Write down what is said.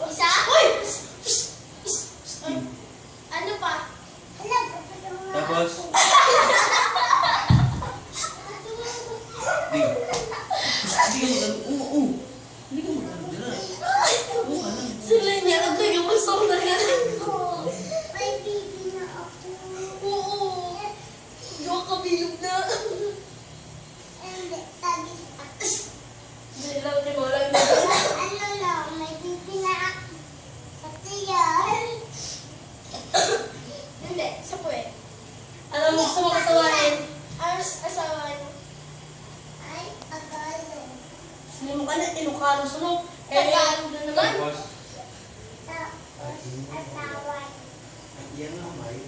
Isa? Uy! Ano pa? Tapos, di. Hindi ka mag-ano. Oo. Hindi ka mag-ano dyan. Oo ka lang. Sila niya ang nagkagusto na ganun ko. May baby na ako. Oo. Yung kabilog na. Hindi, sabi sa Hindi lang, di mo lang. ano lang, may baby na ako. Pati yan. Hindi, sa puwet. Alam mo, gusto mo kasawain. Ano asawa niyo? Ay, agalo. Hindi mo ka na, Ilocano sunod. Tagalog na naman. Tapos, Tapos, asawa. yan lang, May.